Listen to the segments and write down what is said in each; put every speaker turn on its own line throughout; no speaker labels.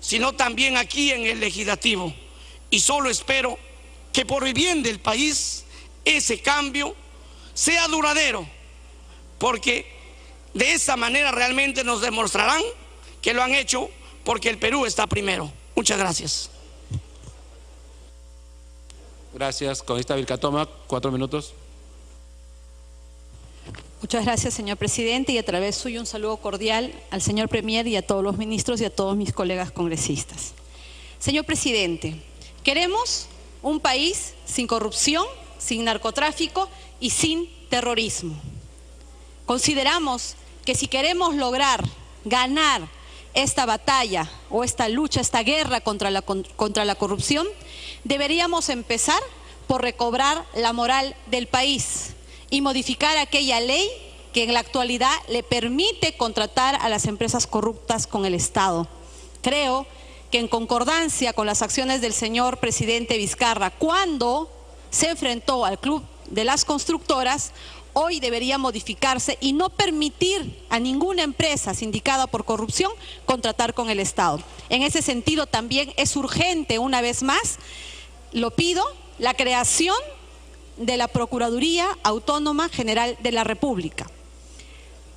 sino también aquí en el legislativo. Y solo espero que por el bien del país ese cambio sea duradero, porque de esa manera realmente nos demostrarán que lo han hecho porque el Perú está primero. Muchas gracias.
Gracias. Congresista Vilcatoma, 4 minutos.
Muchas gracias, señor presidente, y a través suyo un saludo cordial al señor Premier y a todos los ministros y a todos mis colegas congresistas. Señor presidente, queremos un país sin corrupción, sin narcotráfico y sin terrorismo. Consideramos que si queremos lograr ganar esta batalla o esta lucha, esta guerra contra la corrupción, deberíamos empezar por recobrar la moral del país y modificar aquella ley que en la actualidad le permite contratar a las empresas corruptas con el Estado. Creo que en concordancia con las acciones del señor presidente Vizcarra, cuando se enfrentó al Club de las Constructoras, hoy debería modificarse y no permitir a ninguna empresa sindicada por corrupción contratar con el Estado. En ese sentido también es urgente, una vez más, lo pido, la creación de la Procuraduría Autónoma General de la República.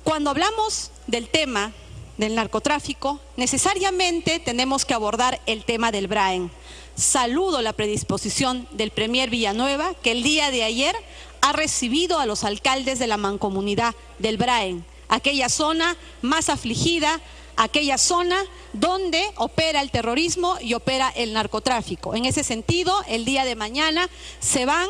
Cuando hablamos del tema del narcotráfico, necesariamente tenemos que abordar el tema del Braen. Saludo la predisposición del Premier Villanueva, que el día de ayer ha recibido a los alcaldes de la mancomunidad del Braen, aquella zona más afligida, aquella zona donde opera el terrorismo y opera el narcotráfico. En ese sentido, el día de mañana se van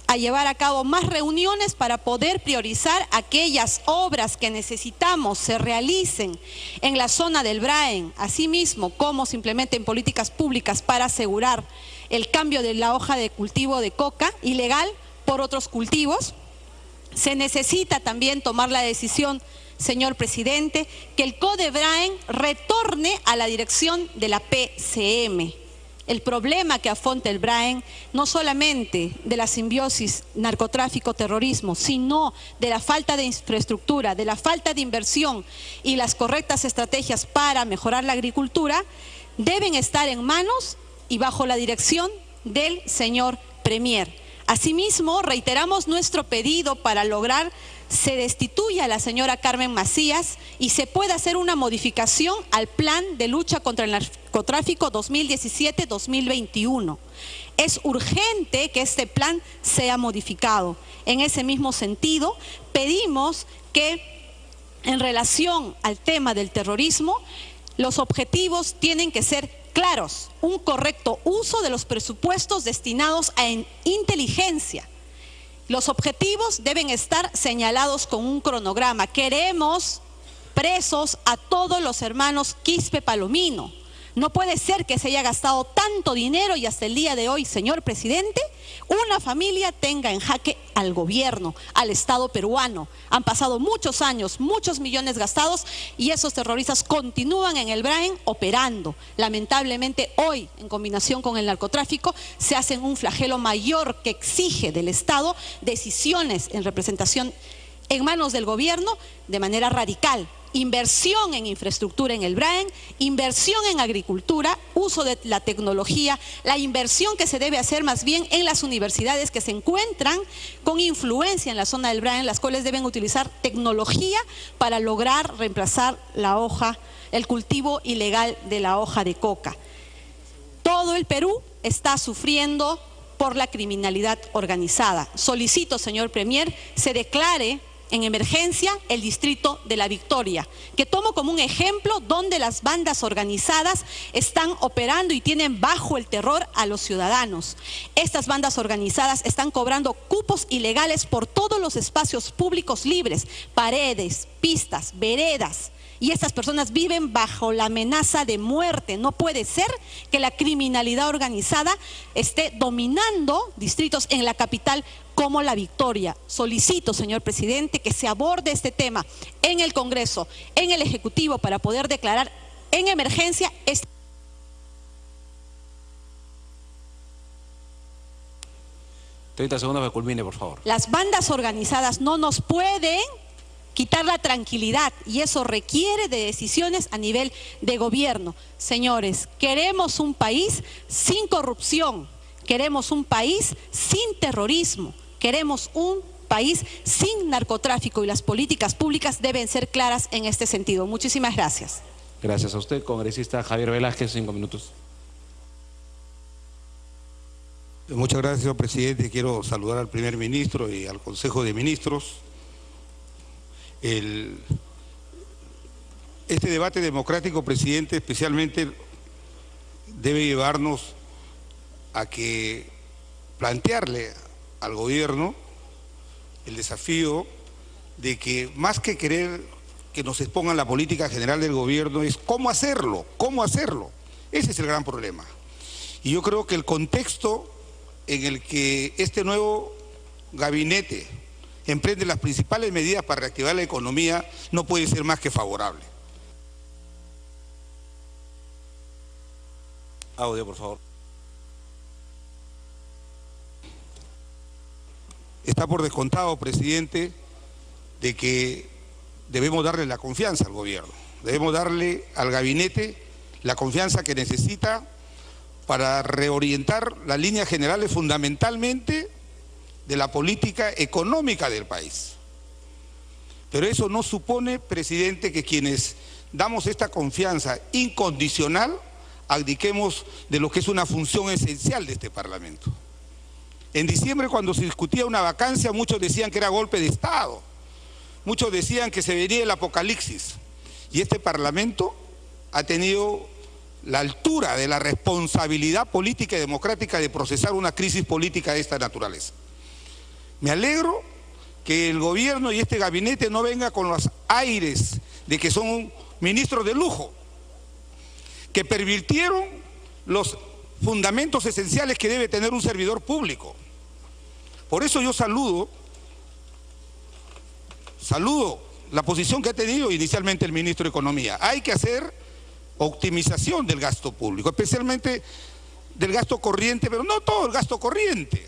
a llevar a cabo más reuniones para poder priorizar aquellas obras que necesitamos se realicen en la zona del Braen, asimismo como se implementen políticas públicas para asegurar el cambio de la hoja de cultivo de coca ilegal por otros cultivos. Se necesita también tomar la decisión, señor presidente, que el CODEBRAEN retorne a la dirección de la PCM. El problema que afronta el Braen, no solamente de la simbiosis narcotráfico-terrorismo, sino de la falta de infraestructura, de la falta de inversión y las correctas estrategias para mejorar la agricultura, deben estar en manos y bajo la dirección del señor Premier. Asimismo, reiteramos nuestro pedido para lograr se destituya a la señora Carmen Macías y se pueda hacer una modificación al Plan de Lucha contra el Narcotráfico 2017-2021. Es urgente que este plan sea modificado. En ese mismo sentido, pedimos que en relación al tema del terrorismo, los objetivos tienen que ser claros, un correcto uso de los presupuestos destinados a inteligencia. Los objetivos deben estar señalados con un cronograma. Queremos presos a todos los hermanos Quispe Palomino. No puede ser que se haya gastado tanto dinero y hasta el día de hoy, señor presidente, una familia tenga en jaque al gobierno, al Estado peruano. Han pasado muchos años, muchos millones gastados y esos terroristas continúan en el Braen operando. Lamentablemente hoy, en combinación con el narcotráfico, se hacen un flagelo mayor que exige del Estado decisiones en representación en manos del gobierno de manera radical. Inversión en infraestructura en el Braen, inversión en agricultura, uso de la tecnología, la inversión que se debe hacer más bien en las universidades que se encuentran con influencia en la zona del Braen, las cuales deben utilizar tecnología para lograr reemplazar la hoja, el cultivo ilegal de la hoja de coca. Todo el Perú está sufriendo por la criminalidad organizada. Solicito, señor Premier, se declare en emergencia el distrito de La Victoria, que tomo como un ejemplo donde las bandas organizadas están operando y tienen bajo el terror a los ciudadanos. Estas bandas organizadas están cobrando cupos ilegales por todos los espacios públicos libres, paredes, pistas, veredas. Y estas personas viven bajo la amenaza de muerte. No puede ser que la criminalidad organizada esté dominando distritos en la capital como La Victoria. Solicito, señor presidente, que se aborde este tema en el Congreso, en el Ejecutivo, para poder declarar en emergencia este.
30 segundos que culmine, por favor.
Las bandas organizadas no nos pueden quitar la tranquilidad, y eso requiere de decisiones a nivel de gobierno. Señores, queremos un país sin corrupción, queremos un país sin terrorismo, queremos un país sin narcotráfico, y las políticas públicas deben ser claras en este sentido. Muchísimas gracias.
Gracias a usted, congresista Javier Velázquez, 5 minutos.
Muchas gracias, señor presidente. Quiero saludar al primer ministro y al Consejo de Ministros. Este debate democrático, presidente, especialmente debe llevarnos a que plantearle al gobierno el desafío de que, más que querer que nos expongan la política general del gobierno, es cómo hacerlo, cómo hacerlo. Ese es el gran problema. Y yo creo que el contexto en el que este nuevo gabinete emprende las principales medidas para reactivar la economía no puede ser más que favorable.
Audio, por favor.
Está por descontado, presidente, de que debemos darle la confianza al gobierno, debemos darle al gabinete la confianza que necesita para reorientar las líneas generales fundamentalmente de la política económica del país. Pero eso no supone, presidente, que quienes damos esta confianza incondicional abdiquemos de lo que es una función esencial de este Parlamento. En diciembre, cuando se discutía una vacancia, muchos decían que era golpe de Estado, muchos decían que se venía el apocalipsis, y este Parlamento ha tenido la altura de la responsabilidad política y democrática de procesar una crisis política de esta naturaleza. Me alegro que el gobierno y este gabinete no venga con los aires de que son ministros de lujo, que pervirtieron los fundamentos esenciales que debe tener un servidor público. Por eso yo saludo la posición que ha tenido inicialmente el ministro de Economía. Hay que hacer optimización del gasto público, especialmente del gasto corriente, pero no todo el gasto corriente,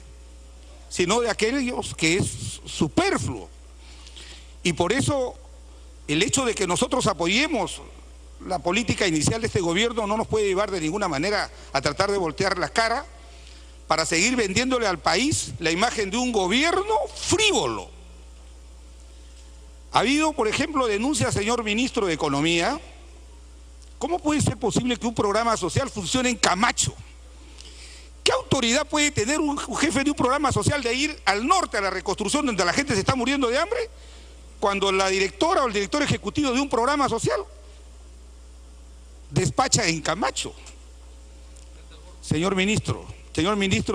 sino de aquellos que es superfluo. Y por eso el hecho de que nosotros apoyemos la política inicial de este gobierno no nos puede llevar de ninguna manera a tratar de voltear la cara para seguir vendiéndole al país la imagen de un gobierno frívolo. Ha habido, por ejemplo, denuncias, señor ministro de Economía. ¿Cómo puede ser posible que un programa social funcione en Camacho? ¿Qué autoridad puede tener un jefe de un programa social de ir al norte a la reconstrucción donde la gente se está muriendo de hambre, cuando la directora o el director ejecutivo de un programa social despacha en Camacho? Señor ministro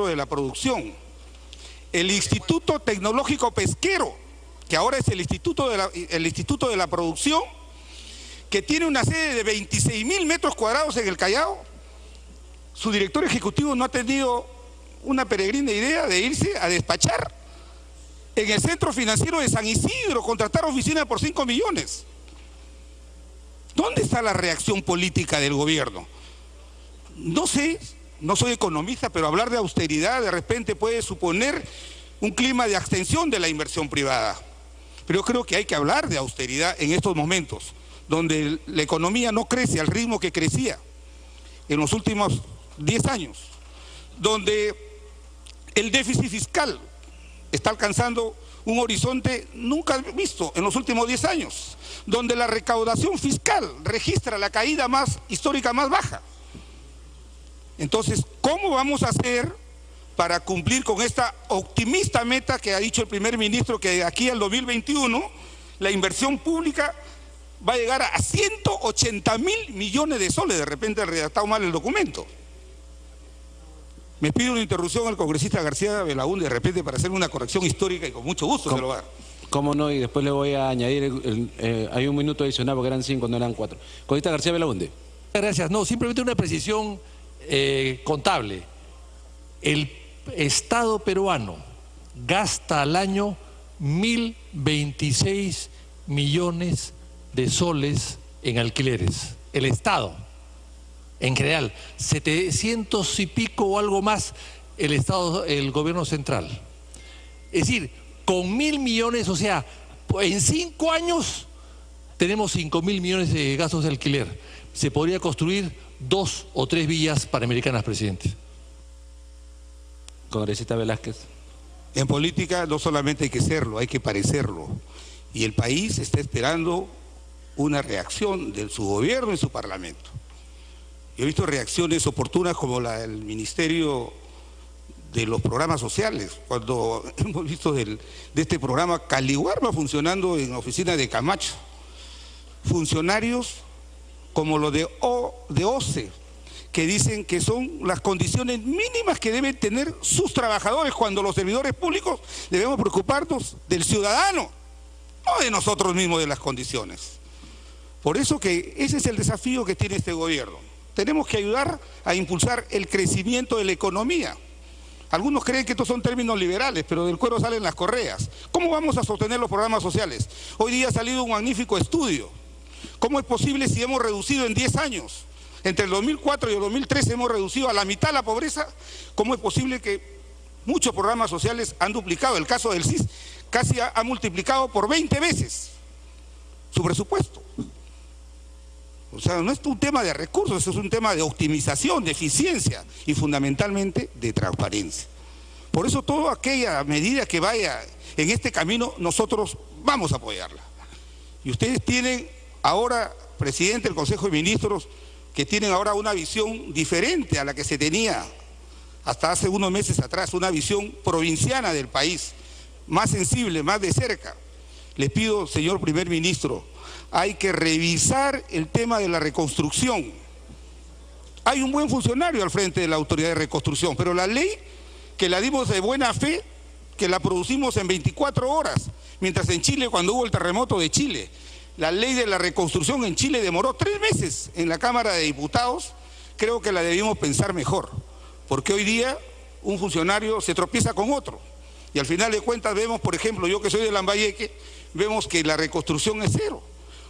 de la Producción, el Instituto Tecnológico Pesquero, que ahora es el Instituto de la Producción, que tiene una sede de 26.000 metros cuadrados en el Callao, su director ejecutivo no ha tenido una peregrina idea de irse a despachar en el centro financiero de San Isidro, contratar oficina por 5 millones. ¿Dónde está la reacción política del gobierno? No sé, no soy economista, pero hablar de austeridad de repente puede suponer un clima de abstención de la inversión privada. Pero yo creo que hay que hablar de austeridad en estos momentos, donde la economía no crece al ritmo que crecía en los últimos 10 años, donde el déficit fiscal está alcanzando un horizonte nunca visto en los últimos 10 años, donde la recaudación fiscal registra la caída histórica más baja. Entonces, ¿cómo vamos a hacer para cumplir con esta optimista meta que ha dicho el primer ministro, que de aquí al 2021 la inversión pública va a llegar a 180.000 millones de soles? De repente ha redactado mal el documento. Me pide una interrupción al congresista García Belaúnde de repente para hacer una corrección histórica, y con mucho gusto se lo va a dar.
¿Cómo no? Y después le voy a añadir, hay un minuto adicional porque eran 5, no eran 4. Congresista García Belaúnde.
Gracias. No, simplemente una precisión contable. El Estado peruano gasta al año 1.026 millones de soles en alquileres. El Estado, en general, 700 y pico o algo más el gobierno central. Es decir, con 1.000 millones, o sea, En 5 años tenemos 5.000 millones de gastos de alquiler. Se podría construir 2 o 3 villas panamericanas, presidente.
Congresista Velázquez.
En política no solamente hay que serlo, hay que parecerlo. Y el país está esperando una reacción de su gobierno y su parlamento. Yo he visto reacciones oportunas como la del Ministerio de los Programas Sociales, cuando hemos visto de este programa Caliwarma funcionando en la oficina de Camacho. Funcionarios como los de OCE, que dicen que son las condiciones mínimas que deben tener sus trabajadores, cuando los servidores públicos debemos preocuparnos del ciudadano, no de nosotros mismos, de las condiciones. Por eso que ese es el desafío que tiene este gobierno. Tenemos que ayudar a impulsar el crecimiento de la economía. Algunos creen que estos son términos liberales, pero del cuero salen las correas. ¿Cómo vamos a sostener los programas sociales? Hoy día ha salido un magnífico estudio. ¿Cómo es posible si hemos reducido en 10 años? Entre el 2004 y el 2013 hemos reducido a la mitad la pobreza. ¿Cómo es posible que muchos programas sociales han duplicado? El caso del CIS casi ha multiplicado por 20 veces su presupuesto. O sea, no es un tema de recursos, es un tema de optimización, de eficiencia y fundamentalmente de transparencia. Por eso toda aquella medida que vaya en este camino, nosotros vamos a apoyarla. Y ustedes tienen ahora, presidente del Consejo de Ministros, que tienen ahora una visión diferente a la que se tenía hasta hace unos meses atrás, una visión provinciana del país, más sensible, más de cerca. Les pido, señor primer ministro, hay que revisar el tema de la reconstrucción. Hay un buen funcionario al frente de la Autoridad de Reconstrucción, pero la ley que la dimos de buena fe, que la producimos en 24 horas, mientras en Chile, cuando hubo el terremoto de Chile, la ley de la reconstrucción en Chile demoró 3 meses en la Cámara de Diputados. Creo que la debimos pensar mejor, porque hoy día un funcionario se tropieza con otro. Y al final de cuentas vemos, por ejemplo, yo que soy de Lambayeque, vemos que la reconstrucción es 0.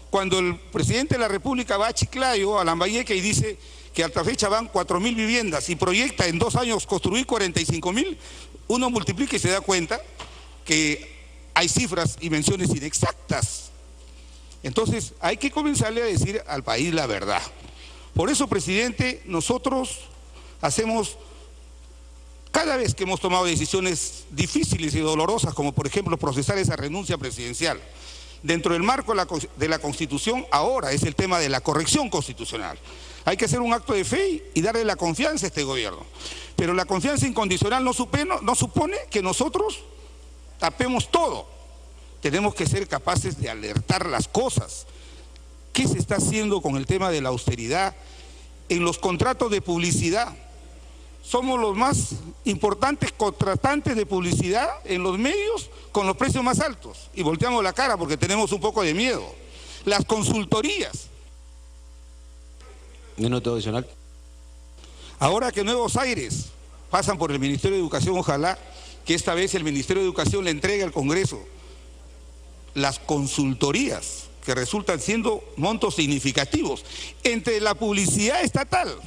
Cuando el presidente de la República va a Chiclayo, a Lambayeque, y dice que hasta fecha van 4.000 viviendas y proyecta en 2 años construir 45.000, uno multiplica y se da cuenta que hay cifras y menciones inexactas. Entonces hay que comenzarle a decir al país la verdad. Por eso, presidente, nosotros hacemos, cada vez que hemos tomado decisiones difíciles y dolorosas, como por ejemplo procesar esa renuncia presidencial, dentro del marco de la Constitución, ahora es el tema de la corrección constitucional. Hay que hacer un acto de fe y darle la confianza a este gobierno. Pero la confianza incondicional no supone que nosotros tapemos todo. Tenemos que ser capaces de alertar las cosas. ¿Qué se está haciendo con el tema de la austeridad? En los contratos de publicidad, somos los más importantes contratantes de publicidad en los medios con los precios más altos. Y volteamos la cara porque tenemos un poco de miedo. Las consultorías.
Minuto adicional.
Ahora que Nuevos Aires pasan por el Ministerio de Educación, ojalá que esta vez el Ministerio de Educación le entregue al Congreso las consultorías, que resultan siendo montos significativos, entre la publicidad estatal,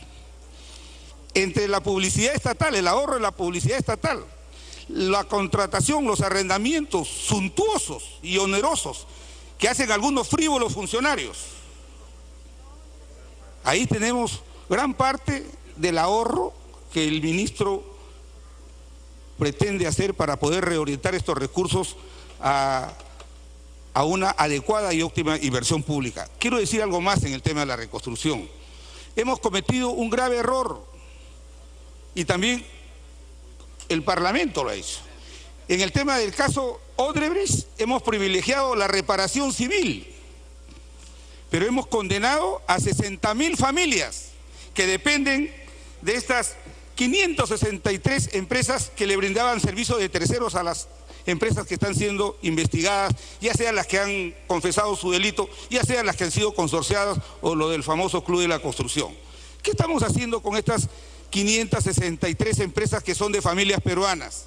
el ahorro de la publicidad estatal, la contratación, los arrendamientos suntuosos y onerosos que hacen algunos frívolos funcionarios. Ahí tenemos gran parte del ahorro que el ministro pretende hacer para poder reorientar estos recursos a una adecuada y óptima inversión pública. Quiero decir algo más en el tema de la reconstrucción. Hemos cometido un grave error y también el Parlamento lo ha hecho. En el tema del caso Odebrecht hemos privilegiado la reparación civil, pero hemos condenado a 60.000 familias que dependen de estas 563 empresas que le brindaban servicios de terceros a las empresas que están siendo investigadas, ya sean las que han confesado su delito, ya sean las que han sido consorciadas o lo del famoso Club de la Construcción. ¿Qué estamos haciendo con estas 563 empresas que son de familias peruanas,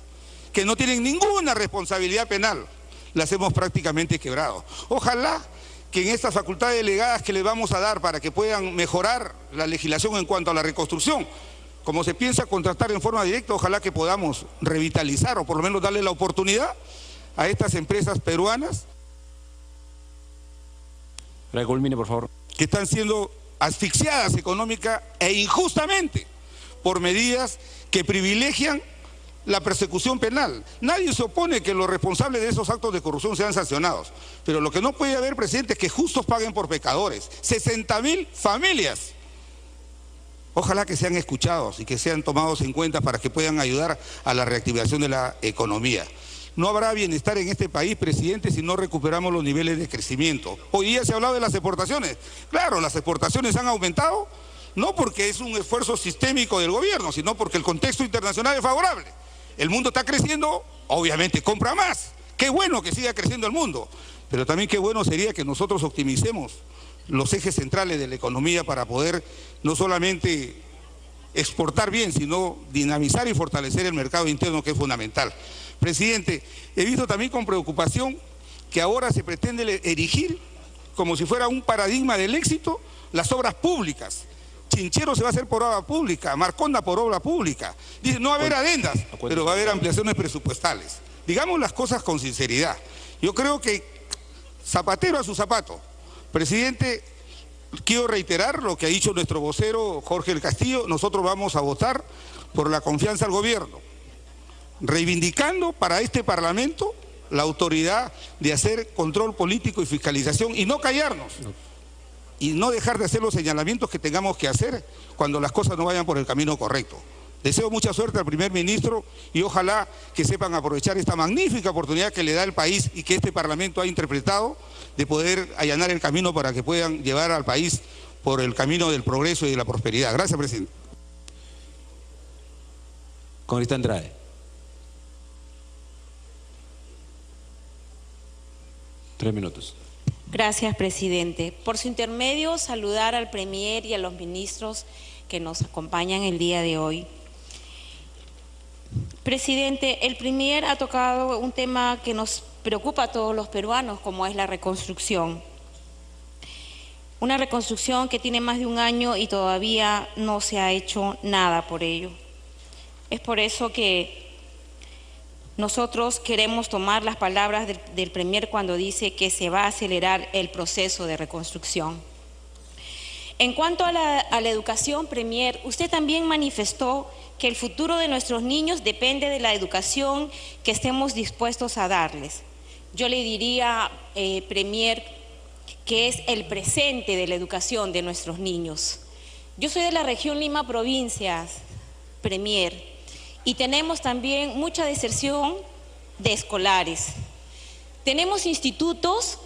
que no tienen ninguna responsabilidad penal? Las hemos prácticamente quebrado. Ojalá que en estas facultades delegadas que les vamos a dar para que puedan mejorar la legislación en cuanto a la reconstrucción, como se piensa contratar en forma directa, ojalá que podamos revitalizar o por lo menos darle la oportunidad a estas empresas peruanas
Para que culmine, por favor.
que están siendo asfixiadas económica e injustamente por medidas que privilegian la persecución penal. Nadie se opone que los responsables de esos actos de corrupción sean sancionados, pero lo que no puede haber, presidente, es que justos paguen por pecadores. 60.000 familias. Ojalá que sean escuchados y que sean tomados en cuenta para que puedan ayudar a la reactivación de la economía. No habrá bienestar en este país, presidente, si no recuperamos los niveles de crecimiento. Hoy día se ha hablado de las exportaciones. Claro, las exportaciones han aumentado, no porque es un esfuerzo sistémico del gobierno, sino porque el contexto internacional es favorable. El mundo está creciendo, obviamente compra más. Qué bueno que siga creciendo el mundo, pero también qué bueno sería que nosotros optimicemos los ejes centrales de la economía para poder no solamente exportar bien, sino dinamizar y fortalecer el mercado interno, que es fundamental. Presidente, he visto también con preocupación que ahora se pretende erigir como si fuera un paradigma del éxito las obras públicas. Chinchero se va a hacer por obra pública, Marconda por obra pública. Dice, no va a haber adendas, pero va a haber ampliaciones presupuestales. Digamos las cosas con sinceridad. Yo creo que zapatero a su zapato. Presidente, quiero reiterar lo que ha dicho nuestro vocero Jorge del Castillo. Nosotros vamos a votar por la confianza al gobierno, reivindicando para este Parlamento la autoridad de hacer control político y fiscalización y no callarnos. Y no dejar de hacer los señalamientos que tengamos que hacer cuando las cosas no vayan por el camino correcto. Deseo mucha suerte al primer ministro y ojalá que sepan aprovechar esta magnífica oportunidad que le da el país y que este Parlamento ha interpretado de poder allanar el camino para que puedan llevar al país por el camino del progreso y de la prosperidad. Gracias, presidente.
Congresista Andrade. Tres minutos.
Gracias, presidente. Por su intermedio, saludar al Premier y a los ministros que nos acompañan el día de hoy. Presidente, el Premier ha tocado un tema que nos preocupa a todos los peruanos, como es la reconstrucción. Una reconstrucción que tiene más de un año y todavía no se ha hecho nada por ello. Es por eso que nosotros queremos tomar las palabras del Premier cuando dice que se va a acelerar el proceso de reconstrucción. En cuanto a la educación, Premier, usted también manifestó que el futuro de nuestros niños depende de la educación que estemos dispuestos a darles. Yo le diría, Premier, que es el presente de la educación de nuestros niños. Yo soy de la región Lima Provincias, Premier, y tenemos también mucha deserción de escolares. Tenemos institutos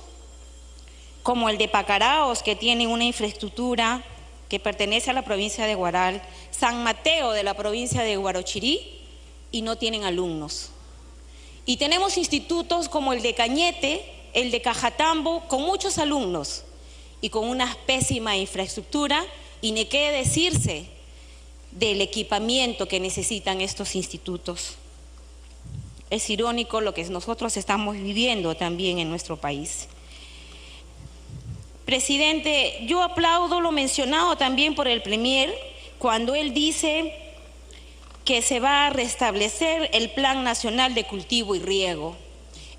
como el de Pacaraos, que tienen una infraestructura que pertenece a la provincia de Huaral, San Mateo de la provincia de Huarochirí, y no tienen alumnos. Y tenemos institutos como el de Cañete, el de Cajatambo, con muchos alumnos y con una pésima infraestructura, y ni qué decirse del equipamiento que necesitan estos institutos. Es irónico lo que nosotros estamos viviendo también en nuestro país. Presidente, yo aplaudo lo mencionado también por el Premier cuando él dice que se va a restablecer el Plan Nacional de Cultivo y Riego.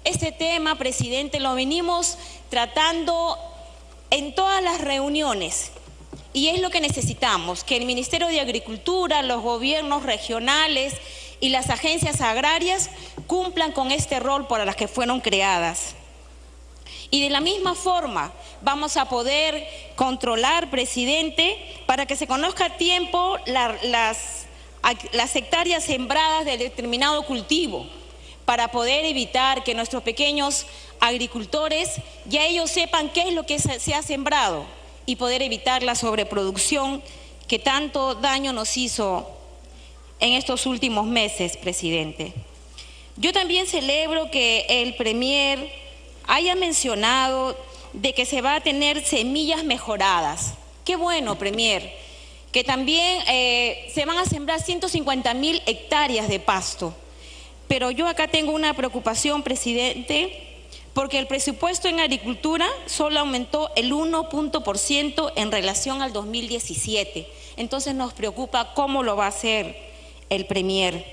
Este tema, presidente, lo venimos tratando en todas las reuniones. Y es lo que necesitamos, que el Ministerio de Agricultura, los gobiernos regionales y las agencias agrarias cumplan con este rol para las que fueron creadas. Y de la misma forma vamos a poder controlar, presidente, para que se conozca a tiempo las hectáreas sembradas de determinado cultivo, para poder evitar que nuestros pequeños agricultores ya ellos sepan qué es lo que se ha sembrado, y poder evitar la sobreproducción que tanto daño nos hizo en estos últimos meses, presidente. Yo también celebro que el Premier haya mencionado de que se va a tener semillas mejoradas. Qué bueno, Premier, que también se van a sembrar 150.000 hectáreas de pasto. Pero yo acá tengo una preocupación, presidente, porque el presupuesto en agricultura solo aumentó el 1% en relación al 2017. Entonces nos preocupa cómo lo va a hacer el Premier.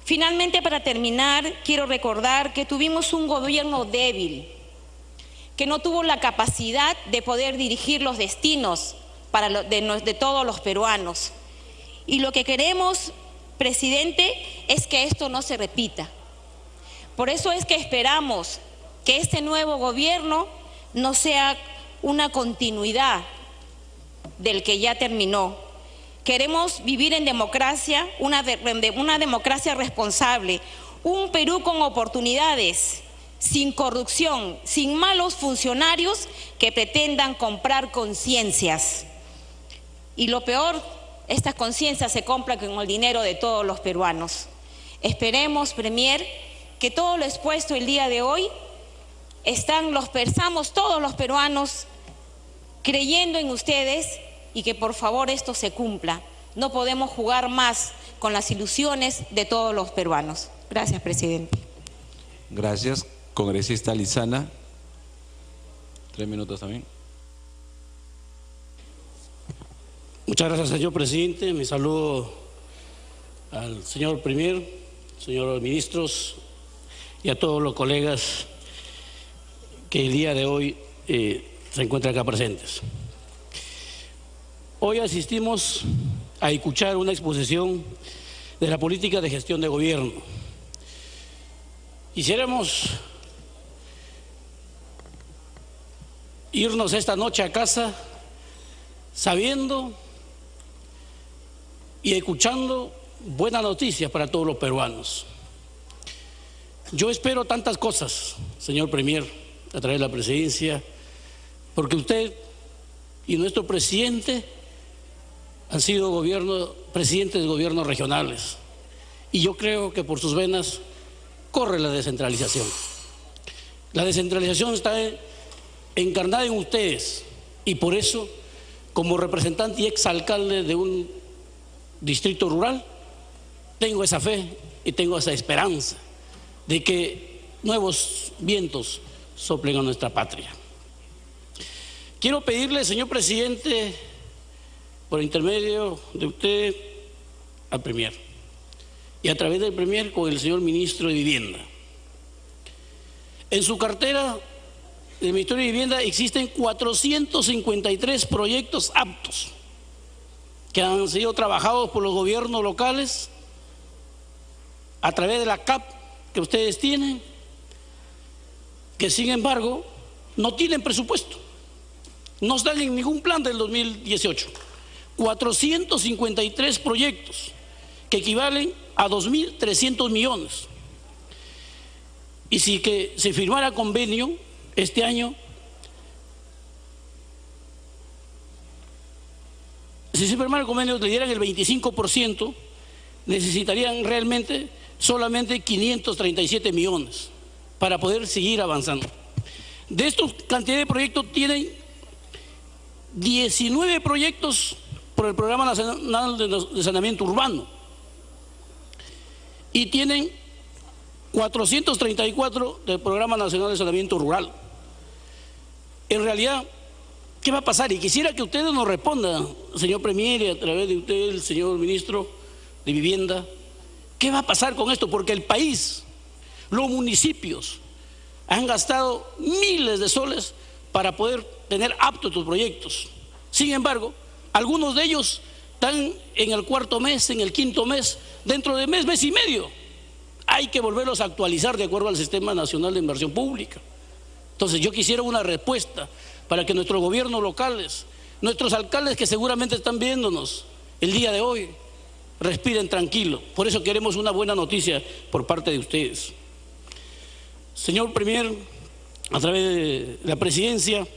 Finalmente, para terminar, quiero recordar que tuvimos un gobierno débil, que no tuvo la capacidad de poder dirigir los destinos de todos los peruanos. Y lo que queremos, presidente, es que esto no se repita. Por eso es que esperamos que este nuevo gobierno no sea una continuidad del que ya terminó. Queremos vivir en democracia, una democracia responsable, un Perú con oportunidades, sin corrupción, sin malos funcionarios que pretendan comprar conciencias. Y lo peor, estas conciencias se compran con el dinero de todos los peruanos. Esperemos, Premier, que todo lo expuesto el día de hoy pensamos todos los peruanos creyendo en ustedes y que por favor esto se cumpla. No podemos jugar más con las ilusiones de todos los peruanos. Gracias, presidente.
Gracias. Congresista Lizana. 3 minutos también.
Muchas gracias, señor presidente. Mi saludo al señor Premier, señores ministros y a todos los colegas que el día de hoy se encuentran acá presentes. Hoy asistimos a escuchar una exposición de la política de gestión de gobierno. Quisiéramos irnos esta noche a casa sabiendo y escuchando buenas noticias para todos los peruanos. Yo espero tantas cosas, señor Premier, a través de la presidencia, porque usted y nuestro presidente han sido presidentes de gobiernos regionales, y yo creo que por sus venas corre la descentralización. La descentralización está encarnada en ustedes, y por eso, como representante y exalcalde de un distrito rural, tengo esa fe y tengo esa esperanza de que nuevos vientos soplen a nuestra patria. Quiero pedirle, señor presidente, por intermedio de usted, al Premier, y a través del Premier con el señor ministro de Vivienda. En su cartera del Ministerio de Vivienda existen 453 proyectos aptos que han sido trabajados por los gobiernos locales a través de la CAP que ustedes tienen, que sin embargo no tienen presupuesto, no están en ningún plan del 2018. 453 proyectos que equivalen a 2.300 millones. Y si que se firmara convenio este año, si se firmara convenio le dieran el 25%, necesitarían realmente solamente 537 millones para poder seguir avanzando. De estos cantidad de proyectos tienen 19 proyectos por el Programa Nacional de Saneamiento Urbano y tienen 434 del Programa Nacional de Saneamiento Rural. En realidad, ¿qué va a pasar? Y quisiera que ustedes nos respondan, señor Premier, y a través de usted, el señor ministro de Vivienda, ¿qué va a pasar con esto? Porque el país, los municipios, han gastado miles de soles para poder tener aptos tus proyectos. Sin embargo, algunos de ellos están en el 4.º mes, en el 5.º mes, dentro de mes y medio. Hay que volverlos a actualizar de acuerdo al Sistema Nacional de Inversión Pública. Entonces yo quisiera una respuesta para que nuestros gobiernos locales, nuestros alcaldes que seguramente están viéndonos el día de hoy, respiren tranquilo. Por eso queremos una buena noticia por parte de ustedes. Señor Premier, a través de la presidencia,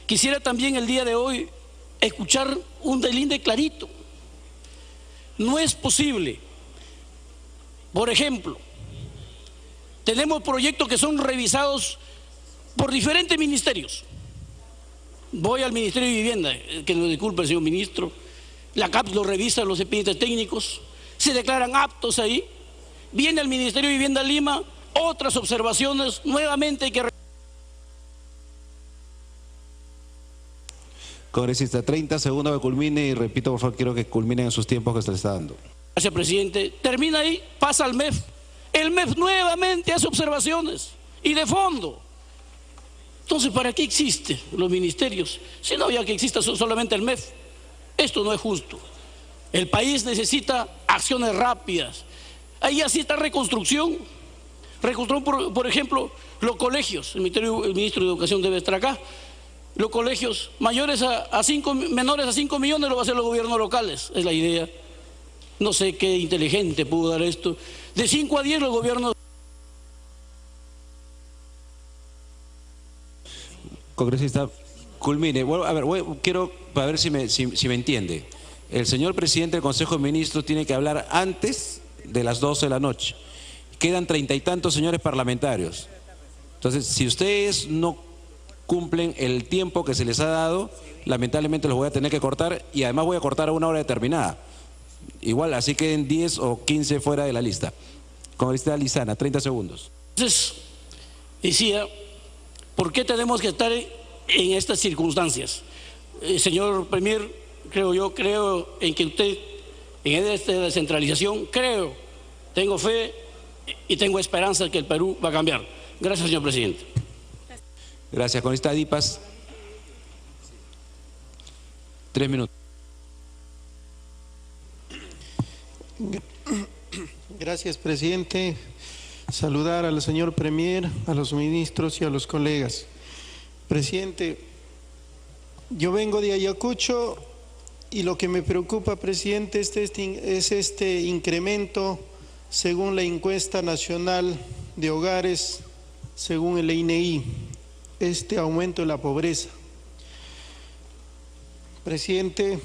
quisiera también el día de hoy escuchar un delinde clarito. No es posible, por ejemplo, tenemos proyectos que son revisados por diferentes ministerios. Voy al Ministerio de Vivienda, que nos disculpe el señor ministro, la CAP lo revisa, los expedientes técnicos, se declaran aptos ahí, viene al Ministerio de Vivienda Lima, otras observaciones, nuevamente hay que...
Congresista, 30 segundos que culmine y repito, por favor, quiero que culminen en sus tiempos que se le está dando.
Gracias, presidente. Termina ahí, pasa al MEF. El MEF nuevamente hace observaciones y de fondo. Entonces, ¿para qué existen los ministerios? Si no, ya que exista solamente el MEF. Esto no es justo. El país necesita acciones rápidas. Ahí así está reconstrucción. Reconstrucción, por ejemplo, los colegios. El ministro de Educación debe estar acá. Los colegios menores a 5 millones lo va a hacer los gobiernos locales. Es la idea. No sé qué inteligente pudo dar esto. De 5 a 10 los gobiernos.
Congresista, culmine. Bueno, a ver, quiero para ver si me entiende. El señor presidente del Consejo de Ministros tiene que hablar antes de las 12 de la noche. Quedan 30 y tantos señores parlamentarios. Entonces, si ustedes no cumplen el tiempo que se les ha dado, lamentablemente los voy a tener que cortar, y además voy a cortar a una hora determinada. Igual, así queden 10 o 15 fuera de la lista. Congresista Lizana, 30 segundos.
Entonces, decía, ¿por qué tenemos que estar en estas circunstancias? Señor Premier, creo en que usted, en esta descentralización, tengo fe y tengo esperanza de que el Perú va a cambiar. Gracias, señor presidente.
Gracias. Congresista Dipas, 3 minutos.
Gracias, presidente. Saludar al señor Premier, a los ministros y a los colegas. Presidente, yo vengo de Ayacucho y lo que me preocupa, presidente, es este incremento según la encuesta nacional de hogares, según el INEI, este aumento de la pobreza. Presidente,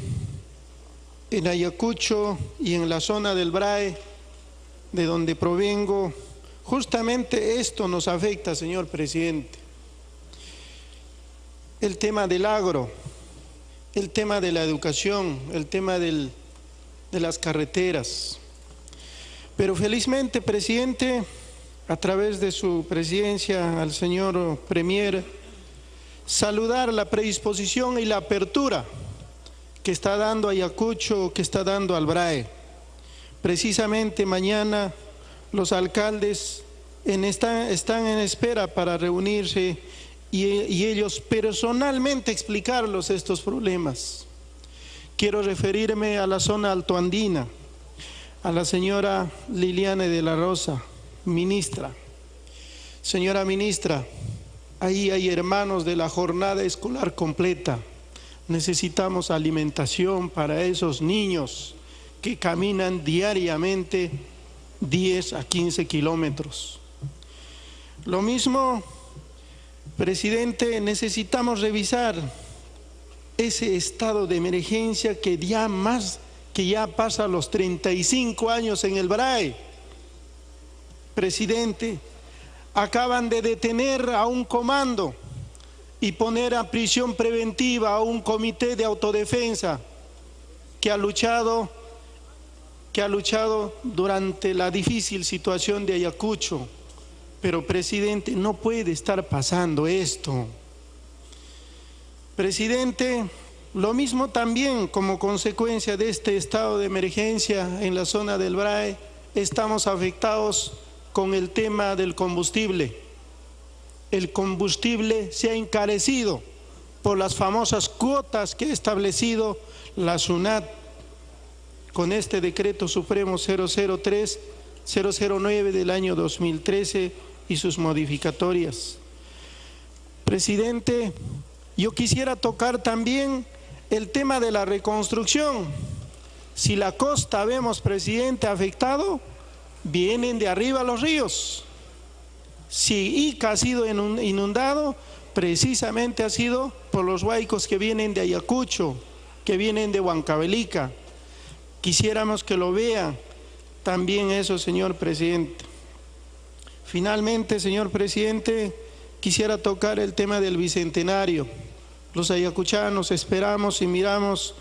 en Ayacucho y en la zona del BRAE, de donde provengo, justamente esto nos afecta, señor presidente. El tema del agro, el tema de la educación, el tema de las carreteras. Pero felizmente, presidente, a través de su presidencia al señor Premier, saludar la predisposición y la apertura que está dando Ayacucho, que está dando al BRAE. Precisamente mañana los alcaldes están en espera para reunirse y ellos personalmente explicarlos estos problemas. Quiero referirme a la zona altoandina, a la señora Liliana de la Rosa, ministra. Señora ministra, ahí hay hermanos de la jornada escolar completa. Necesitamos alimentación para esos niños que caminan diariamente 10 a 15 kilómetros. Lo mismo, presidente, necesitamos revisar ese estado de emergencia que ya pasa los 35 años en el BRAE. Presidente, acaban de detener a un comando y poner a prisión preventiva a un comité de autodefensa que ha luchado durante la difícil situación de Ayacucho. Pero, presidente, no puede estar pasando esto. Presidente, lo mismo también como consecuencia de este estado de emergencia en la zona del BRAE, estamos afectados con el tema del combustible. El combustible se ha encarecido por las famosas cuotas que ha establecido la SUNAT con este decreto supremo 003-009 del año 2013 y sus modificatorias. Presidente, yo quisiera tocar también el tema de la reconstrucción. Si la costa vemos, presidente, afectado, vienen de arriba los ríos. Si Ica ha sido inundado, precisamente ha sido por los huaicos que vienen de Ayacucho, que vienen de Huancavelica. Quisiéramos que lo vean también eso, señor presidente. Finalmente, señor presidente, quisiera tocar el tema del bicentenario. Los ayacuchanos esperamos y miramos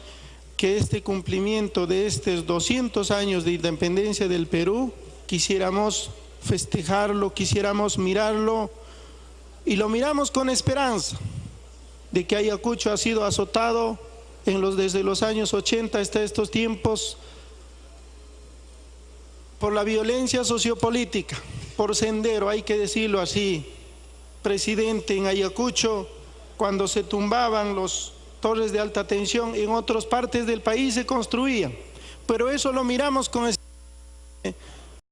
que este cumplimiento de estos 200 años de independencia del Perú, quisiéramos festejarlo, quisiéramos mirarlo y lo miramos con esperanza de que Ayacucho ha sido azotado desde los años 80 hasta estos tiempos por la violencia sociopolítica, por Sendero, hay que decirlo así, presidente, en Ayacucho, cuando se tumbaban los torres de alta tensión, en otras partes del país se construían. Pero eso lo miramos con